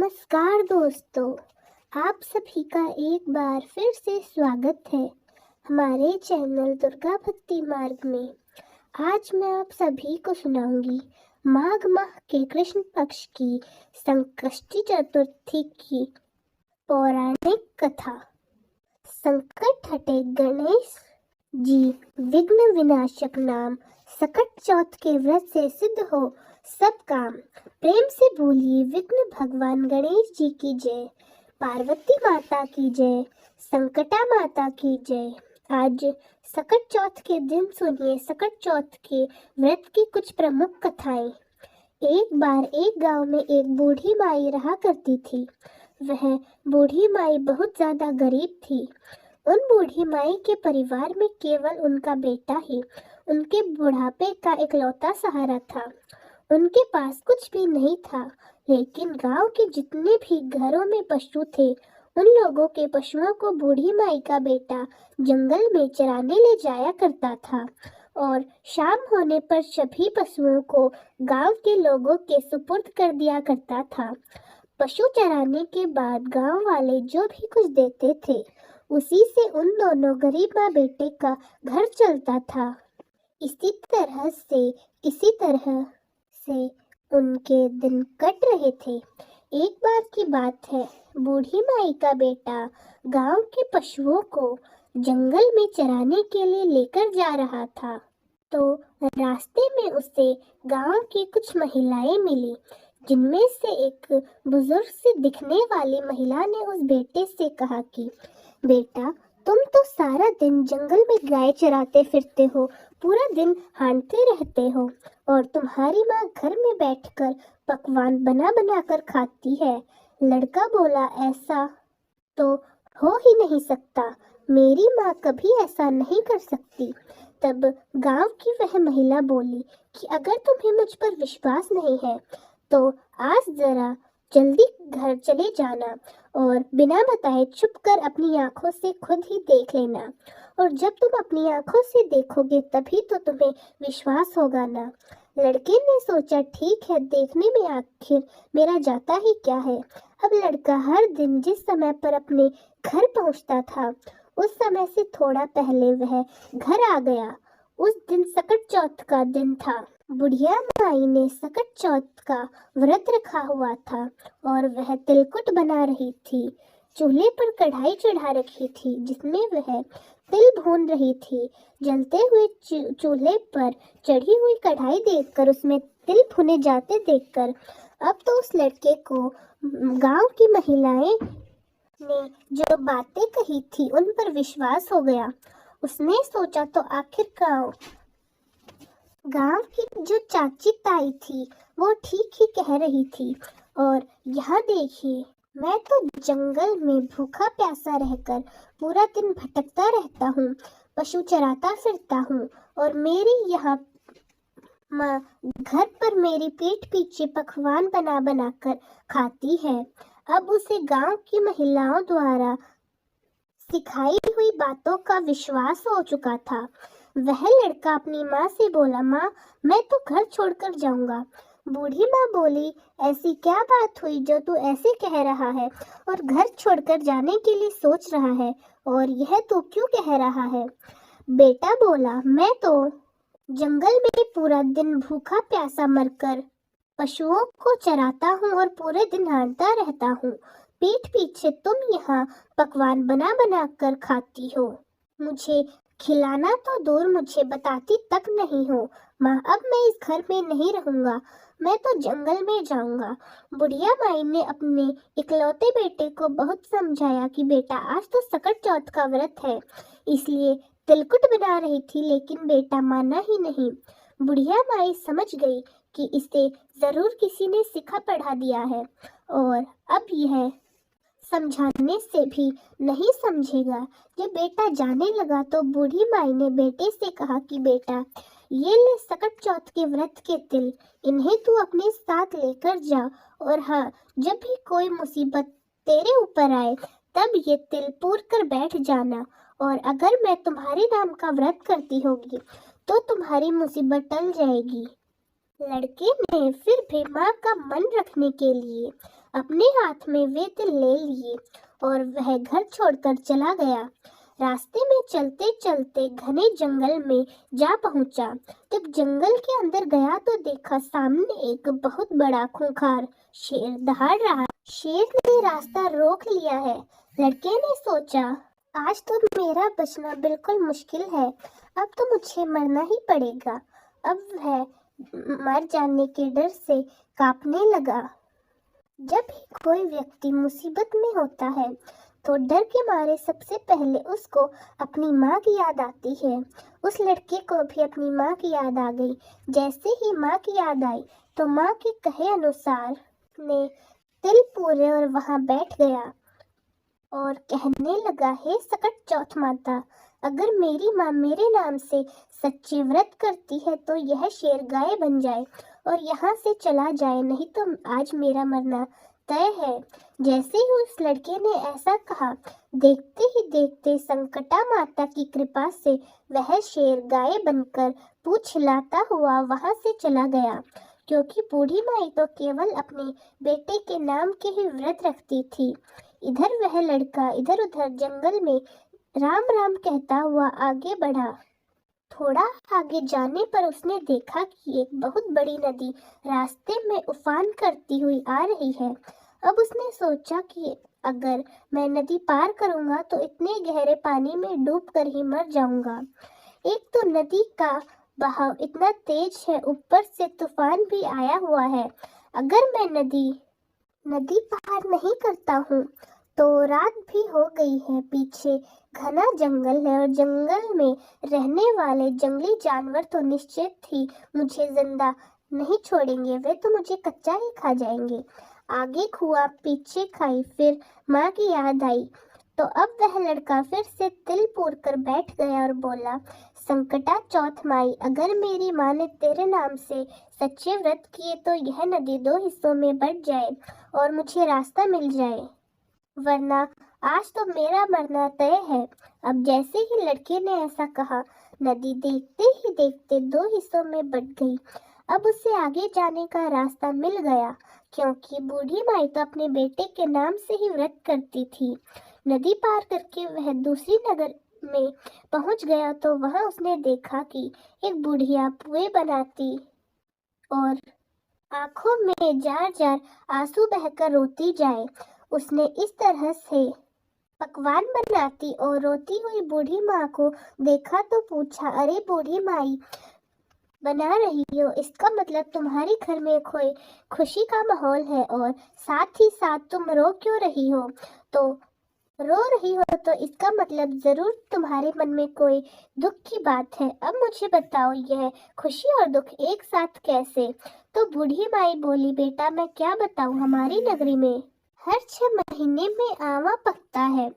नमस्कार दोस्तों, आप सभी का एक बार फिर से स्वागत है हमारे चैनल दुर्गा भक्ति मार्ग में। आज मैं आप सभी को सुनाऊंगी माघ माह के कृष्ण पक्ष की संकष्टी चतुर्थी की पौराणिक कथा। संकट हटे गणेश जी विघ्न विनाशक नाम, सकट चौथ के व्रत से सिद्ध हो सब काम। प्रेम से बोलिए विघ्न भगवान गणेश जी की जय, पार्वती माता की जय, संकटा माता की जय। आज सकट चौथ के दिन सुनिए सकट चौथ के व्रत की कुछ प्रमुख कथाएं। एक बार एक गांव में एक बूढ़ी माई रहा करती थी। वह बूढ़ी माई बहुत ज्यादा गरीब थी। उन बूढ़ी माई के परिवार में केवल उनका बेटा ही उनके बुढ़ापे का इकलौता सहारा था। उनके पास कुछ भी नहीं था, लेकिन गांव के जितने भी घरों में पशु थे, उन लोगों के पशुओं को बूढ़ी माई का बेटा जंगल में चराने ले जाया करता था और शाम होने पर सभी पशुओं को गांव के लोगों के सुपुर्द कर दिया करता था। पशु चराने के बाद गांव वाले जो भी कुछ देते थे, उसी से उन दोनों गरीब माँ बेटे का घर चलता था। इसी तरह से उनके दिन कट रहे थे। एक बार की बात है, बूढ़ी माई का बेटा गांव के पशुओं को जंगल में चराने के लिए लेकर जा रहा था, तो रास्ते में उसे गांव की कुछ महिलाएं मिली, जिनमें से एक बुजुर्ग से दिखने वाली महिला ने उस बेटे से कहा कि बेटा, तुम तो सारा दिन जंगल में गाय चराते फिरते हो, पूरा दिन हांटते रहते हो और तुम्हारी माँ घर में बैठकर पकवान बना बना कर खाती है। लड़का बोला, ऐसा तो हो ही नहीं सकता, मेरी माँ कभी ऐसा नहीं कर सकती। तब गांव की वह महिला बोली कि अगर तुम्हें मुझ पर विश्वास नहीं है तो आज जरा जल्दी घर चले जाना और बिना बताए छुपकर अपनी आंखों से खुद ही देख लेना, और जब तुम अपनी आंखों से देखोगे तभी तो तुम्हें विश्वास होगा ना। लड़के ने सोचा, ठीक है, देखने में आखिर मेरा जाता ही क्या है। अब लड़का हर दिन जिस समय पर अपने घर पहुंचता था, उस समय से थोड़ा पहले वह घर आ गया। उस दिन सकट चौथ का दिन था। बुढ़िया माई ने सकट चौथ का व्रत रखा हुआ था और वह तिलकुट बना रही थी। चूल्हे पर कढ़ाई चढ़ा रखी थी, जिसमें वह तिल भून रही थी। जलते हुए चूल्हे पर चढ़ी हुई कढ़ाई देखकर, उसमें तिल भुने जाते देखकर अब तो उस लड़के को गांव की महिलाएं ने जो बातें कही थी उन पर विश्वास हो गया। उसने सोचा, तो आखिर गांव की जो चाची ताई थी वो ठीक ही कह रही थी। और यहाँ देखिए, मैं तो जंगल में भूखा प्यासा रहकर पूरा दिन भटकता रहता हूँ, पशु चराता फिरता हूँ, और मेरी यहाँ माँ घर पर मेरी पीठ पीछे पकवान बना बना कर खाती है। अब उसे गांव की महिलाओं द्वारा सिखाई हुई बातों का विश्वास हो चुका था। वह लड़का अपनी माँ से बोला, माँ, मैं तो घर छोड़कर जाऊंगा। बूढ़ी माँ बोली, ऐसी क्या बात हुई जो तू ऐसे कह रहा है और घर छोड़कर जाने के लिए सोच रहा है, और यह तू क्यों कह रहा है? बेटा बोला, मैं तो जंगल में पूरा दिन भूखा प्यासा मरकर पशुओं को चराता हूँ और पूरे दिन हांटता रहता हूँ। पीठ पीछे तुम यहाँ पकवान बना बना कर खाती हो, मुझे खिलाना तो दूर, मुझे बताती तक नहीं हो। माँ, अब मैं इस घर में नहीं रहूंगा, मैं तो जंगल में जाऊंगा। बुढ़िया माई ने अपने इकलौते बेटे को बहुत समझाया कि बेटा, आज तो सकट चौथ का व्रत है, इसलिए तिलकुट बना रही थी, लेकिन बेटा माना ही नहीं। बुढ़िया माई समझ गई कि इसे जरूर किसी ने सिखा पढ़ा दिया है और अब यह समझाने से भी नहीं समझेगा। जब बेटा जाने लगा तो बूढ़ी माई ने बेटे से कहा कि बेटा, ये ले सकट चौथ के व्रत के तिल, इन्हें तू अपने साथ लेकर जा, और हाँ, जब भी कोई मुसीबत तेरे ऊपर आए तब ये तिल पूर कर बैठ जाना, और अगर मैं तुम्हारे नाम का व्रत करती होगी तो तुम्हारी मुसीबत टल जाएगी। लड़के ने फिर भी माँ का मन रखने के लिए अपने हाथ में वे तिल ले लिए और वह घर छोड़कर चला गया। रास्ते में चलते चलते घने जंगल में जा पहुंचा। जब जंगल के अंदर गया तो देखा सामने एक बहुत बड़ा खूंखार शेर दहाड़ रहा। शेर ने रास्ता रोक लिया है। लड़के ने सोचा, आज तो मेरा बचना बिल्कुल मुश्किल है, अब तो मुझे मरना ही पड़ेगा। अब वह मर जाने के डर से कांपने लगा। जब भी कोई व्यक्ति मुसीबत में होता है तो डर के मारे सबसे पहले उसको अपनी माँ की याद आती है। उस लड़के को भी अपनी माँ की याद आ गई। जैसे ही माँ की याद आई तो माँ के कहे अनुसार ने तिल पूरे और वहाँ बैठ गया और कहने लगा, हे सकट चौथ माता, अगर मेरी माँ मेरे नाम से सच्चे व्रत करती है तो यह शेर गाय बन जाए और यहाँ से चला जाए, नहीं तो आज मेरा मरना तय है। जैसे ही उस लड़के ने ऐसा कहा, देखते ही देखते संकटा माता की कृपा से वह शेर गाय बनकर पूंछ हिलाता हुआ वहां से चला गया, क्योंकि बूढ़ी माई तो केवल अपने बेटे के नाम के ही व्रत रखती थी। इधर वह लड़का इधर उधर जंगल में राम राम कहता हुआ आगे बढ़ा। थोड़ा आगे जाने पर उसने देखा कि एक बहुत बड़ी नदी रास्ते में उफान करती हुई आ रही है। अब उसने सोचा कि अगर मैं नदी पार करूंगा तो इतने गहरे पानी में डूबकर ही मर जाऊंगा। एक तो नदी का बहाव इतना तेज है, ऊपर से तूफान भी आया हुआ है। अगर मैं नदी पार नहीं करता हूँ तो रात भी हो गई है। पीछे घना जंगल है और जंगल में रहने वाले जंगली जानवर तो निश्चित ही मुझे जिंदा नहीं छोड़ेंगे, वे तो मुझे कच्चा ही खा जाएंगे। आगे खुआ पीछे खाई, फिर माँ की याद आई तो अब वह लड़का फिर से तिल पूर कर बैठ गया और बोला, संकटा चौथ माई, अगर मेरी माँ ने तेरे नाम से सच्चे व्रत किए तो यह नदी 2 हिस्सों में बंट जाए और मुझे रास्ता मिल जाए, वरना आज तो मेरा मरना तय है। अब जैसे ही लड़के ने ऐसा कहा, नदी देखते ही देखते 2 हिस्सों में बंट गई। अब उसे आगे जाने का रास्ता मिल गया, क्योंकि बूढ़ी माई तो अपने बेटे के नाम से ही व्रत करती थी। नदी पार करके वह दूसरी नगर में पहुंच गया तो वहां उसने देखा कि एक बुढ़िया पुए बनाती और आंखों में जार जार आंसू बहकर रोती जाए। उसने इस तरह से पकवान बनाती और रोती हुई बूढ़ी माँ को देखा तो पूछा, अरे बूढ़ी माई, बना रही हो, इसका मतलब तुम्हारे घर में कोई खुशी का माहौल है और साथ ही साथ तुम रो क्यों रही हो? तो रो रही हो तो इसका मतलब जरूर तुम्हारे मन में कोई दुख की बात है। अब मुझे बताओ, यह खुशी और दुख एक साथ कैसे? तो बूढ़ी माई बोली, बेटा मैं क्या बताऊं, हमारी नगरी में हर 6 महीने में आवा पकता है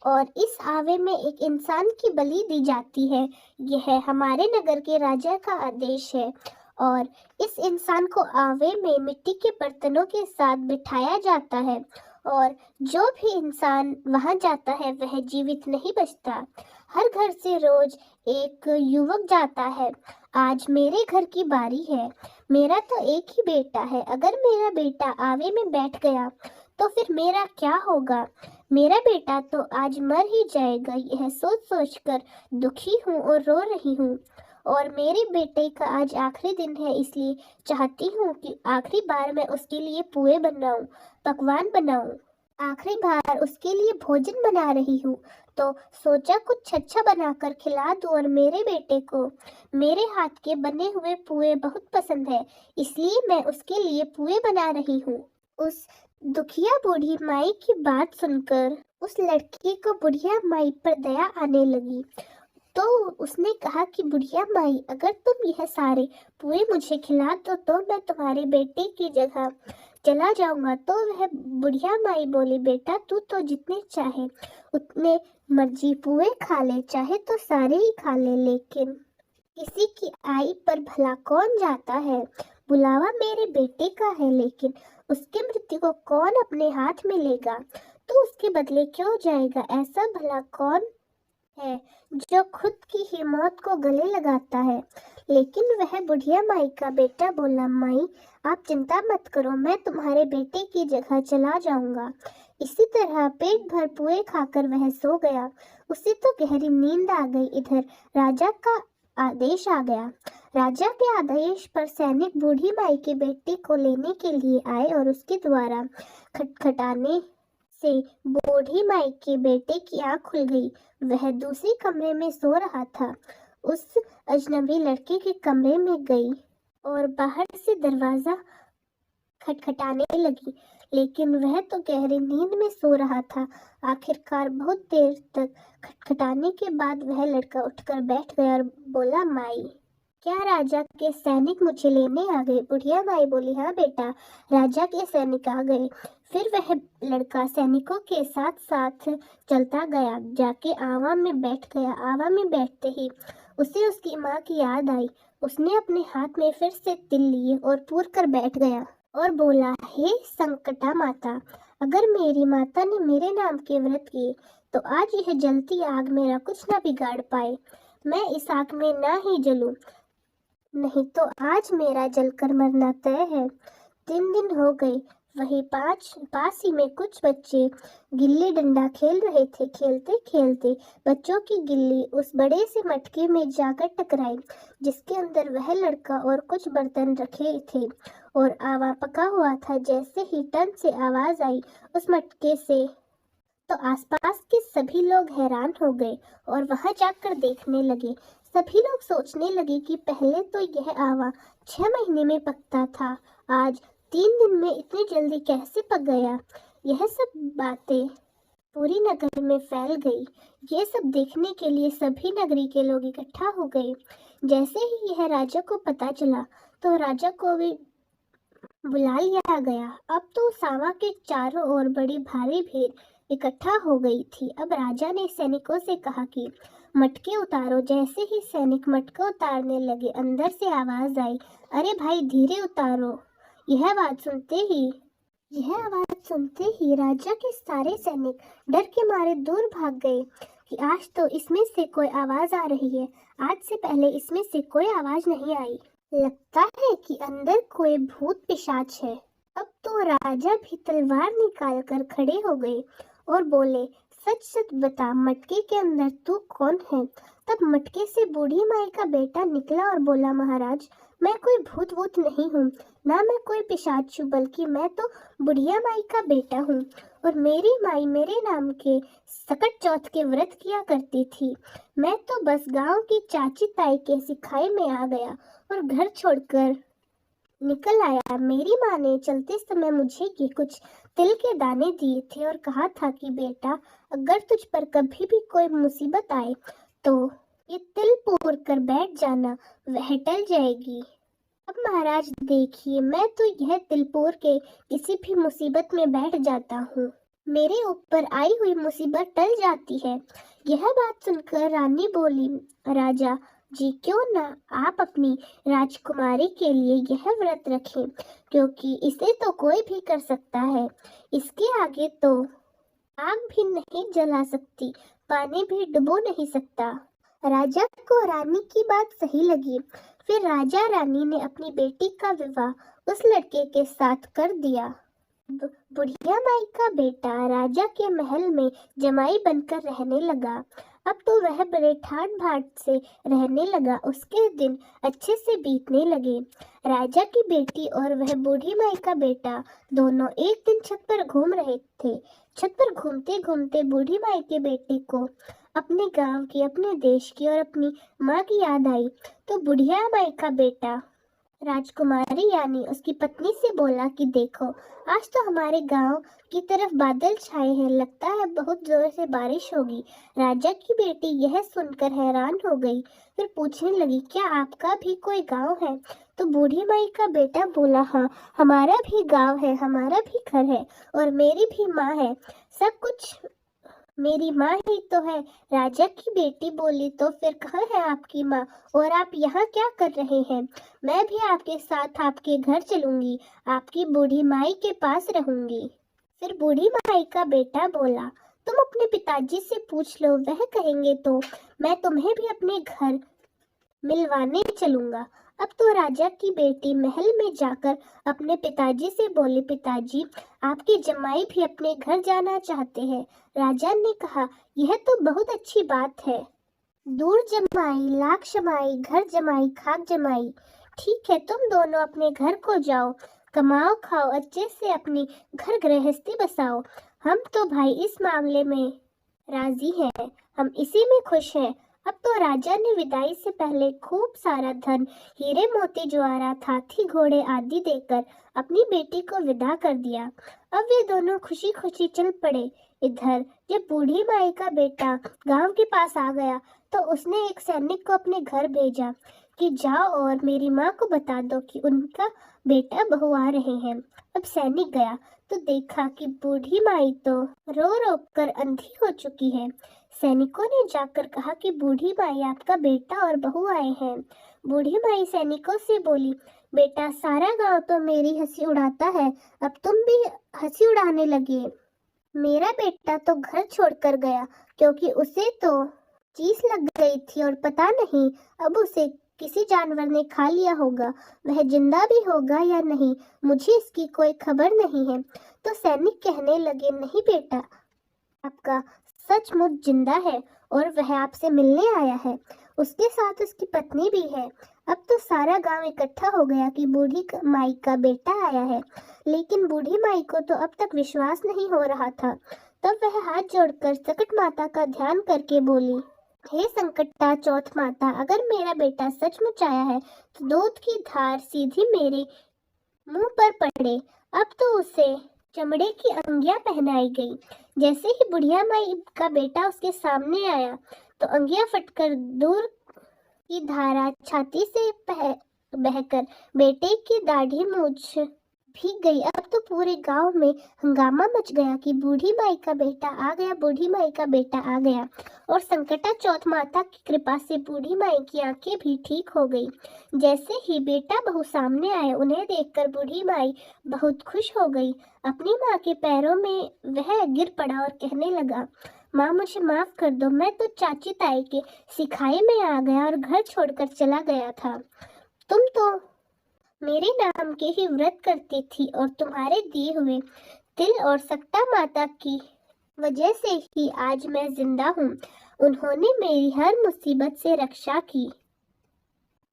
और इस आवे में एक इंसान की बलि दी जाती है। यह हमारे नगर के राजा का आदेश है और इस इंसान को आवे में मिट्टी के बर्तनों के साथ बिठाया जाता है और जो भी इंसान वहां जाता है वह जीवित नहीं बचता। हर घर से रोज एक युवक जाता है। आज मेरे घर की बारी है। मेरा तो एक ही बेटा है। अगर मेरा बेटा आवे में बैठ गया तो फिर मेरा क्या होगा? मेरा बेटा तो आज मर ही जाएगा। यह सोच सोच कर दुखी हूँ और रो रही हूँ और मेरे बेटे का आज आखिरी दिन है, इसलिए चाहती हूँ कि आखिरी बार मैं उसके लिए पुए बनाऊं, पकवान बनाऊं। आखिरी बार उसके लिए भोजन बना रही हूँ तो सोचा कुछ अच्छा बनाकर खिला दूं और मेरे बेटे को मेरे हाथ के बने हुए पुए बहुत पसंद है, इसलिए मैं उसके लिए पुए बना रही हूँ। उस दुखिया बूढ़ी माई की बात सुनकर उस लड़के को बुढ़िया माई पर दया आने लगी। तो उसने कहा कि बुढ़िया माई, अगर तुम यह सारे पुए मुझे खिला दो तो मैं तुम्हारे बेटे की जगह चला जाऊंगा। तो वह बुढ़िया माई बोली, बेटा तू तो जितने चाहे उतने मर्जी पुए खा ले, चाहे तो सारे ही खा ले, लेकिन किसी की आई पर भला कौन जाता है? बुलावा मेरे बेटे का है, लेकिन उसके मृत्यु को कौन अपने हाथ में लेगा? तो उसके बदले क्यों जाएगा? ऐसा भला कौन है जो खुद की ही मौत को गले लगाता है। लेकिन वह बुढ़िया माई का बेटा बोला, माई आप चिंता मत करो, मैं तुम्हारे बेटे की जगह चला जाऊंगा। इसी तरह पेट भर पुए खाकर वह सो गया। उसे तो गहरी नींद आ गई। इधर राजा का आदेश आ गया। राजा के आदेश पर सैनिक बूढ़ी माई के बेटे को लेने के लिए आए और उसके द्वारा खटखटाने से बूढ़ी माई के बेटे की आंख खुल गई। वह दूसरे कमरे में सो रहा था। उस अजनबी लड़के के कमरे में गई और बाहर से दरवाजा खटखटाने लगी, लेकिन वह तो गहरी नींद में सो रहा था। आखिरकार बहुत देर तक खटखटाने के बाद वह लड़का उठकर बैठ गया और बोला, माई क्या राजा के सैनिक मुझे लेने आ गए? बुढ़िया माई बोली, हाँ बेटा, राजा के सैनिक आ गए। फिर वह लड़का सैनिकों के साथ साथ चलता गया, जाके आवा में बैठ गया। आवा में बैठते ही उसे उसकी माँ की याद आई। उसने अपने हाथ में फिर से तिल लिए और पूर कर बैठ गया और बोला, हे संकटा माता, अगर मेरी माता ने मेरे नाम के व्रत किए तो आज यह जलती आग मेरा कुछ न बिगाड़ पाए। मैं इस आग में ना ही जलूं, नहीं तो आज मेरा जलकर मरना तय है। 3 दिन हो गए। वही पास ही में कुछ बच्चे गिल्ली डंडा खेल रहे थे। खेलते खेलते बच्चों की गिल्ली उस बड़े से मटके में जाकर टकराई, जिसके अंदर वह लड़का और कुछ बर्तन रखे थे और आवा पका हुआ था। जैसे ही टन से आवाज आई उस मटके से, तो आसपास के सभी लोग हैरान हो गए और वहां जाकर देखने लगे। सभी लोग सोचने लगे कि पहले तो यह आवा 6 महीने में पकता था, आज 3 दिन में इतनी जल्दी कैसे पक गया। यह सब बातें पूरी नगर में फैल गई। ये सब देखने के लिए सभी नगरी के लोग इकट्ठा हो गए। जैसे ही यह राजा को पता चला तो राजा को भी बुला लिया गया। अब तो सावा के चारों ओर बड़ी भारी भीड़ इकट्ठा हो गई थी। अब राजा ने सैनिकों से कहा कि मटके उतारो। जैसे ही सैनिक मटका उतारने लगे, अंदर से आवाज आई, अरे भाई धीरे उतारो। यह आवाज सुनते ही राजा के सारे सैनिक डर के मारे दूर भाग गए कि आज तो इसमें से कोई आवाज आ रही है। आज से पहले इसमें से कोई आवाज नहीं आई। लगता है कि अंदर कोई भूत पिशाच है। अब तो राजा भी तलवार निकाल कर खड़े हो गए और बोले, सच सच बता, मटके के अंदर तू कौन है? तब मटके से बूढ़ी माई का बेटा निकला और बोला, महाराज, मैं कोई भूत वूत नहीं हूँ, ना मैं कोई पिशाच हूँ, बल्कि मैं तो बुढ़िया माई का बेटा हूँ और मेरी माई मेरे नाम के सकट चौथ के व्रत किया करती थी। मैं तो बस गांव की चाची ताई के सिखाए में आ गया और घर छोड़कर निकल आया। मेरी माँ ने चलते समय मुझे ये कुछ तिल के दाने दिए थे और कहा था कि बेटा, अगर तुझ पर कभी भी कोई मुसीबत आए तो ये तिल पूर कर बैठ जाना, वह टल जाएगी। अब महाराज देखिए, मैं तो यह तिल पूर के किसी भी मुसीबत में बैठ जाता हूँ, मेरे ऊपर आई हुई मुसीबत टल जाती है। यह बात सुनकर रानी बोली, राजा जी, क्यों ना आप अपनी राजकुमारी के लिए यह व्रत रखें, क्योंकि इसे तो कोई भी कर सकता है। इसके आगे तो आग भी नहीं जला सकती, पानी भी डुबो नहीं सकता। राजा को रानी की बात सही लगी। फिर राजा रानी ने अपनी बेटी का विवाह उस लड़के के साथ कर दिया। बुढ़िया माई का बेटा राजा के महल में जमाई बनकर रहने लगा। अब तो वह बड़े ठाट बाट से रहने लगा। उसके दिन अच्छे से बीतने लगे। राजा की बेटी और वह बूढ़ी माई का बेटा दोनों एक दिन छत पर घूम रहे थे। छत पर घूमते घूमते बूढ़ी माई के बेटे को अपने गांव की, अपने देश की और अपनी माँ की याद आई। तो बुढ़िया माई का बेटा राजकुमारी यानी उसकी पत्नी से बोला कि देखो, आज तो हमारे गांव की तरफ बादल छाए हैं, लगता है बहुत जोर से बारिश होगी। राजा की बेटी यह सुनकर हैरान हो गई। फिर पूछने लगी, क्या आपका भी कोई गांव है? तो बूढ़ी माई का बेटा बोला, हाँ, हमारा भी गांव है, हमारा भी घर है और मेरी भी माँ है, सब कुछ मेरी माँ ही तो है। राजा की बेटी बोली, तो फिर कहाँ है आपकी माँ और आप यहाँ क्या कर रहे हैं? मैं भी आपके साथ आपके घर चलूंगी, आपकी बूढ़ी माई के पास रहूंगी। फिर बूढ़ी माई का बेटा बोला, तुम अपने पिताजी से पूछ लो, वह कहेंगे तो मैं तुम्हें भी अपने घर मिलवाने चलूंगा। अब तो राजा की बेटी महल में जाकर अपने पिताजी से बोली, पिताजी आपके जमाई भी अपने घर जाना चाहते हैं। राजा ने कहा, यह तो बहुत अच्छी बात है। दूर जमाई लाख शमाई, घर जमाई खाक जमाई। ठीक है, तुम दोनों अपने घर को जाओ, कमाओ खाओ, अच्छे से अपनी घर गृहस्थी बसाओ। हम तो भाई इस मामले में राजी हैं, हम इसी में खुश हैं। अब तो राजा ने विदाई से पहले खूब सारा धन, हीरे मोती ज्वारात, हाथी घोड़े आदि देकर अपनी बेटी को विदा कर दिया। अब वे दोनों खुशी खुशी चल पड़े। इधर जब बूढ़ी माई का बेटा गांव के पास आ गया तो उसने एक सैनिक को अपने घर भेजा कि जाओ और मेरी माँ को बता दो कि उनका बेटा बहू आ रहे हैं। अब सैनिक गया तो देखा कि बूढ़ी माई तो रो रो कर अंधी हो चुकी है। सैनिकों ने जाकर कहा कि बूढ़ी माई आपका बेटा और बहू आए हैं। बूढ़ी माई सैनिकों से बोली, बेटा सारा गांव तो मेरी हंसी उड़ाता है, अब तुम भी हंसी उड़ाने लगे। मेरा बेटा तो घर छोड़कर गया क्योंकि उसे तो चीस लग गई थी और पता नहीं अब उसे किसी जानवर ने खा लिया होगा। वह जिंदा भी होगा या नहीं, मुझे इसकी कोई खबर नहीं है। तो सैनिक कहने लगे, नहीं बेटा, आपका सचमुच जिंदा है और वह आपसे मिलने आया है। उसके साथ उसकी पत्नी भी है। अब तो सारा गांव इकट्ठा हो गया कि बूढ़ी माई का बेटा आया है, लेकिन बूढ़ी माई को तो अब तक विश्वास नहीं हो रहा था। तब वह हाथ जोड़कर संकट माता का ध्यान करके बोली, हे संकटा चौथ माता, अगर मेरा बेटा सचमुच आया है तो दूध की धार सीधी मेरे मुंह पर पड़े। अब तो उसे चमड़े की अंगियां पहनाई गई। जैसे ही बुढ़िया माई का बेटा उसके सामने आया तो अंगियां फटकर दूध की धारा छाती से बहकर बेटे की दाढ़ी मूछ भीग गई। अब तो पूरे गांव में हंगामा मच गया कि बूढ़ी माई का बेटा आ गया, बूढ़ी माई का बेटा आ गया। और संकटा चौथ माता की कृपा से बूढ़ी माई की आंखें भी ठीक हो गई। जैसे ही बेटा बहू सामने आए, उन्हें देखकर बूढ़ी माई बहुत खुश हो गई। अपनी माँ के पैरों में वह गिर पड़ा और कहने लगा, माँ मुझे माफ कर दो, मैं तो चाची ताई के सिखाए में आ गया और घर छोड़कर चला गया था। तुम तो मेरे नाम के ही व्रत करती थी और तुम्हारे दिए हुए तिल और सक्टा माता की वजह से ही आज मैं जिंदा हूँ। उन्होंने मेरी हर मुसीबत से रक्षा की।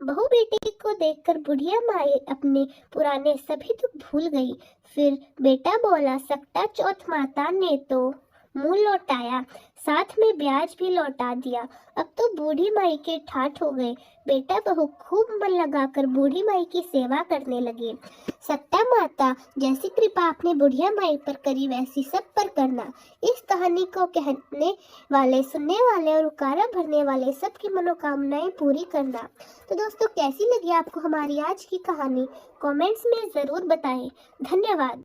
बहू बेटे को देखकर बुढ़िया माई अपने पुराने सभी दुख भूल गई। फिर बेटा बोला, सक्टा चौथ माता ने तो मुंह लौटाया, साथ में ब्याज भी लौटा दिया। अब तो बूढ़ी माई के ठाठ हो गए। बेटा बहू खूब मन लगाकर बूढ़ी माई की सेवा करने लगे। सक्टा माता जैसी कृपा आपने बुढ़िया माई पर करी, वैसी सब पर करना। इस कहानी को कहने वाले, सुनने वाले और उकारा भरने वाले सबकी मनोकामनाएं पूरी करना। तो दोस्तों, कैसी लगी आपको हमारी आज की कहानी? कमेंट्स में जरूर बताएं। धन्यवाद।